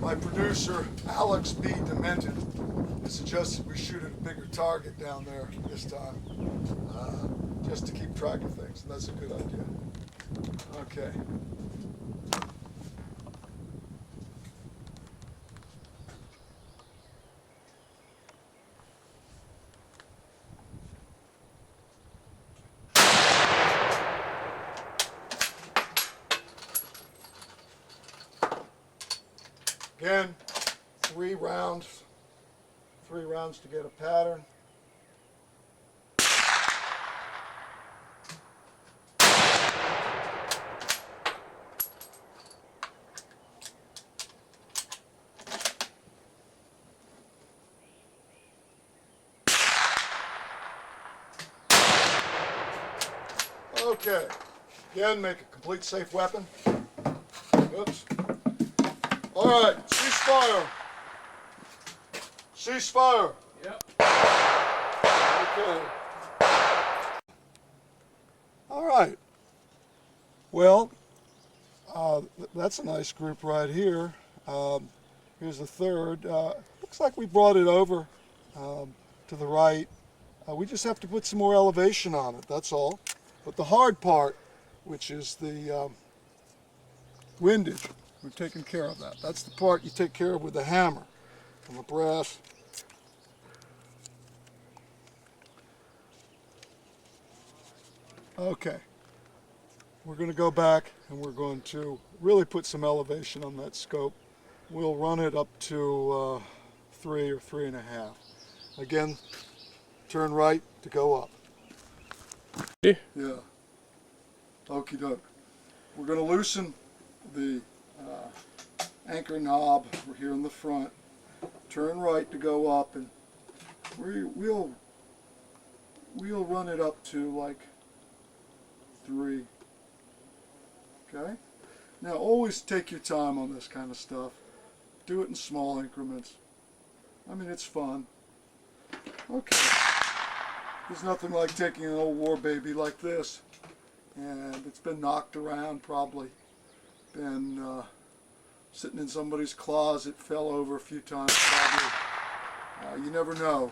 My producer, Alex B. Demented, has suggested we shoot at a bigger target down there this time, just to keep track of things, and that's a good idea. Okay. Again, three rounds to get a pattern. Okay, again, make a complete safe weapon. Oops. All right, ceasefire. Ceasefire. Yep. Okay. All right. Well, that's a nice group right here. Here's the third. Looks like we brought it over to the right. We just have to put some more elevation on it, that's all. But the hard part, which is the windage, we've taken care of that. That's the part you take care of with the hammer and the brass. Okay, we're going to go back and we're going to really put some elevation on that scope. We'll run it up to 3 or 3.5. Again, turn right to go up. Yeah. Yeah. Okie doke. We're going to loosen the anchor knob. We're here in the front. Turn right to go up, and we'll run it up to like 3. Okay? Now always take your time on this kind of stuff. Do it in small increments. I mean, it's fun. Okay. There's nothing like taking an old war baby like this, and it's been knocked around, probably been sitting in somebody's closet, fell over a few times probably. You never know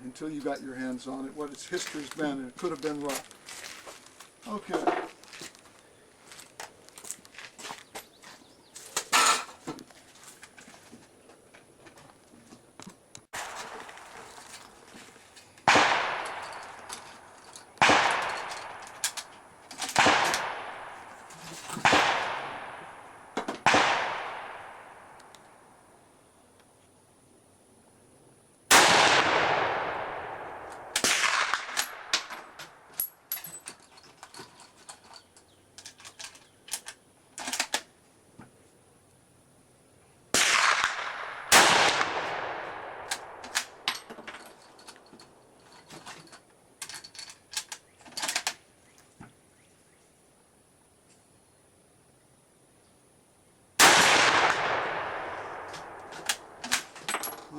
until you got your hands on it what its history's been, and it could have been rough. Okay.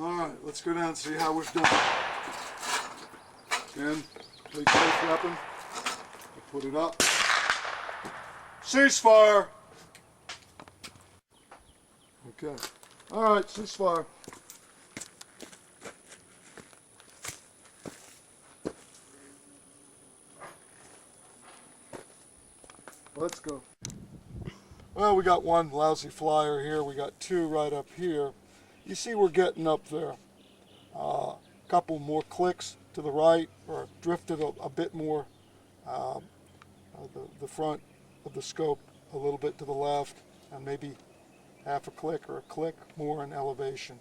Alright, let's go down and see how we've done. Again, complete safe weapon. We'll put it up. Ceasefire! Okay. Alright, ceasefire. Let's go. Well, we got one lousy flyer here. We got 2 right up here. You see we're getting up there. A couple more clicks to the right, or drifted a bit more the front of the scope a little bit to the left, and maybe half a click or a click more in elevation.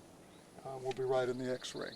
We'll be right in the X-ray.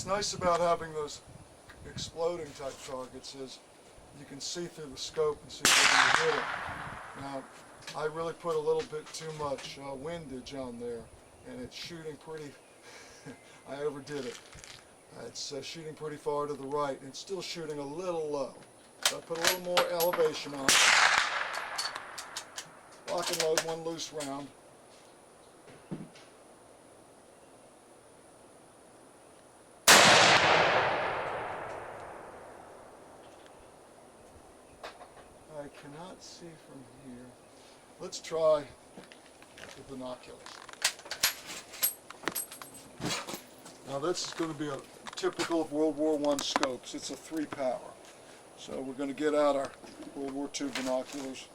What's nice about having those exploding type targets is you can see through the scope and see where you hit it. Now, I really put a little bit too much windage on there, and it's shooting pretty, I overdid it. It's shooting pretty far to the right, and it's still shooting a little low. So I put a little more elevation on it. Lock and load one loose round. I cannot see from here. Let's try the binoculars. Now this is going to be a typical of World War I scopes. It's a 3-power. So we're going to get out our World War II binoculars.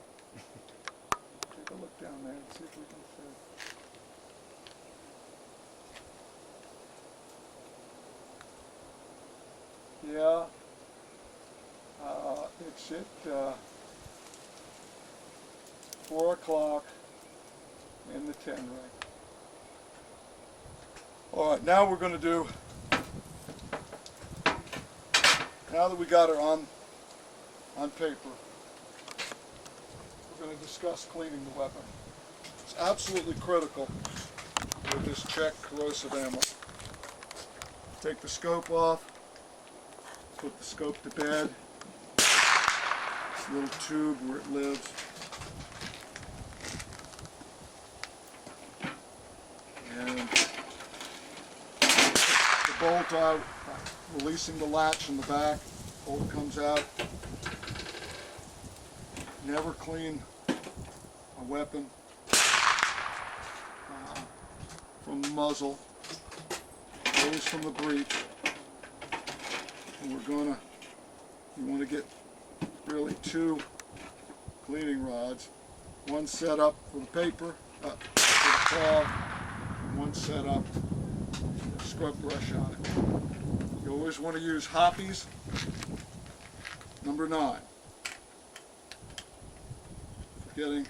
Take a look down there and see if we can see. Yeah, it's at 4 o'clock in the 10 ring. All right, now we're going to do, now that we got her on paper, we're going to discuss cleaning the weapon. It's absolutely critical with this check corrosive ammo. Take the scope off, put the scope to bed, this little tube where it lives. And the bolt out, releasing the latch in the back, bolt comes out. Never clean a weapon from the muzzle, always from the breech. And you want to get really 2 cleaning rods, one set up for the paper, for the claw, and one set up with a scrub brush on it. You always want to use Hoppe's number 9. For getting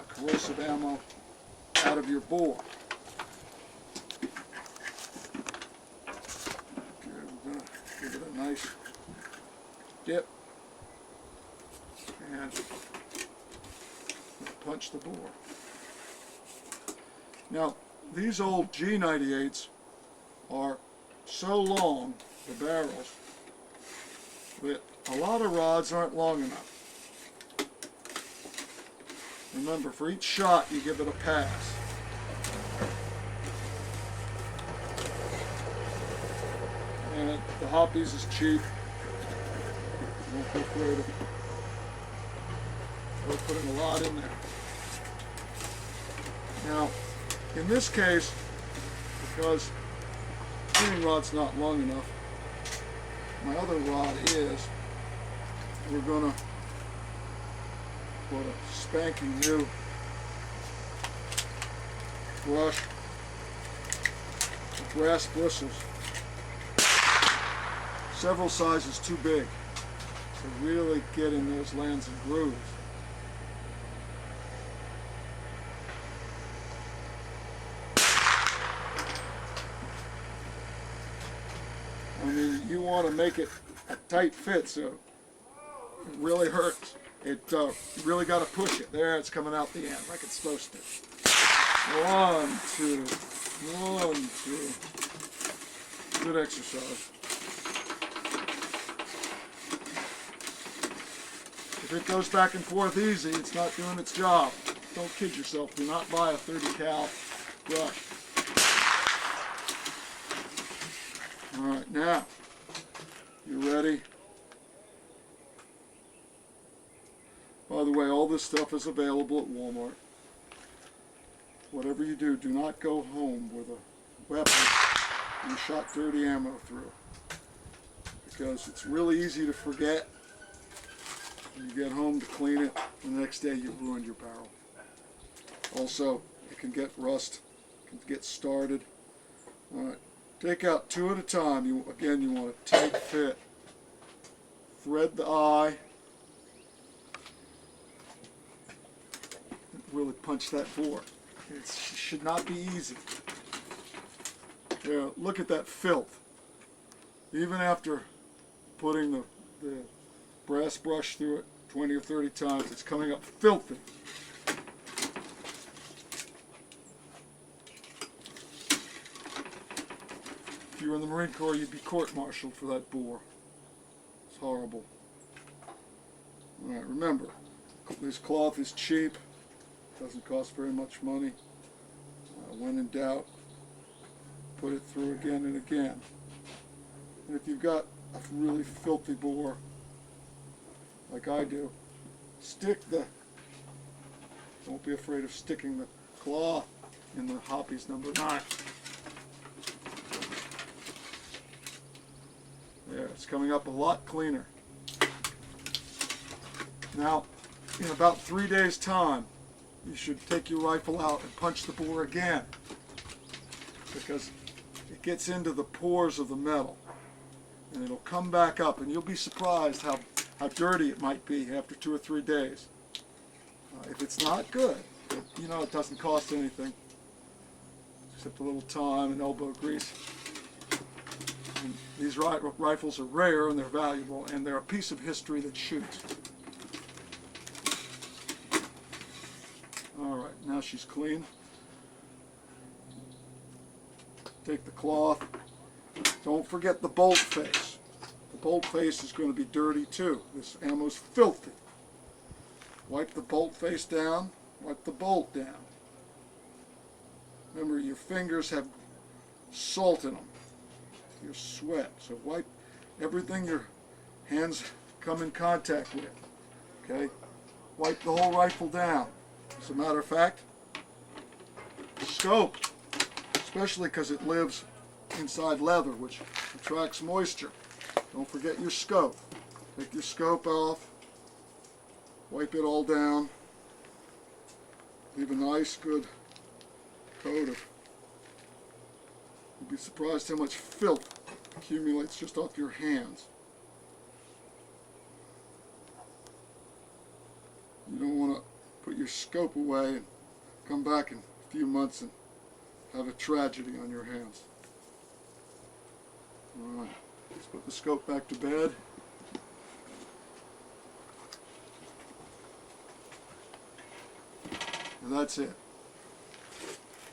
corrosive ammo out of your bore. Give it a nice dip and punch the bore. Now, these old G98s are so long, the barrels, that a lot of rods aren't long enough. Remember, for each shot, you give it a pass. And the Hoppe's is cheap. Don't be afraid of it. We're putting a lot in there. Now, in this case, because the cleaning rod's not long enough, my other rod is, we're going to put a spanking new brush with brass bristles. Several sizes too big to really get in those lands and grooves. I mean, you want to make it a tight fit so it really hurts. You really got to push it. There, it's coming out the end like it's supposed to. 1, 2, 1, 2. Good exercise. If it goes back and forth easy, it's not doing its job. Don't kid yourself. Do not buy a 30 cal brush. All right, now, you ready? By the way, all this stuff is available at Walmart. Whatever you do, do not go home with a weapon you shot dirty ammo through, because it's really easy to forget. You get home to clean it, the next day you've ruined your barrel. Also, it can get rust, it can get started. All right, take out 2 at a time. You want a tight fit. Thread the eye. Really punch that bore. It should not be easy. Yeah, look at that filth. Even after putting the brass brush through it 20 or 30 times, it's coming up filthy. If you were in the Marine Corps, you'd be court-martialed for that bore. It's horrible. All right, remember, this cloth is cheap. Doesn't cost very much money. When in doubt, put it through again and again. And if you've got a really filthy bore, like I do, don't be afraid of sticking the claw in the hoppies number 9. There, it's coming up a lot cleaner. Now, in about 3 days' time, you should take your rifle out and punch the bore again, because it gets into the pores of the metal and it'll come back up, and you'll be surprised how dirty it might be after 2 or 3 days. If it's not good, you know, it doesn't cost anything except a little time and elbow grease. And these rifles are rare and they're valuable, and they're a piece of history that shoots. Alright, now she's clean. Take the cloth. Don't forget the bolt face. The bolt face is going to be dirty too. This ammo's filthy. Wipe the bolt face down. Wipe the bolt down. Remember, your fingers have salt in them. Your sweat. So wipe everything your hands come in contact with. Okay? Wipe the whole rifle down. As a matter of fact, the scope, especially because it lives inside leather, which attracts moisture. Don't forget your scope. Take your scope off, wipe it all down, leave a nice good coat of. You'd be surprised how much filth accumulates just off your hands. You don't want to put your scope away and come back in a few months and have a tragedy on your hands. Alright, let's put the scope back to bed. And that's it.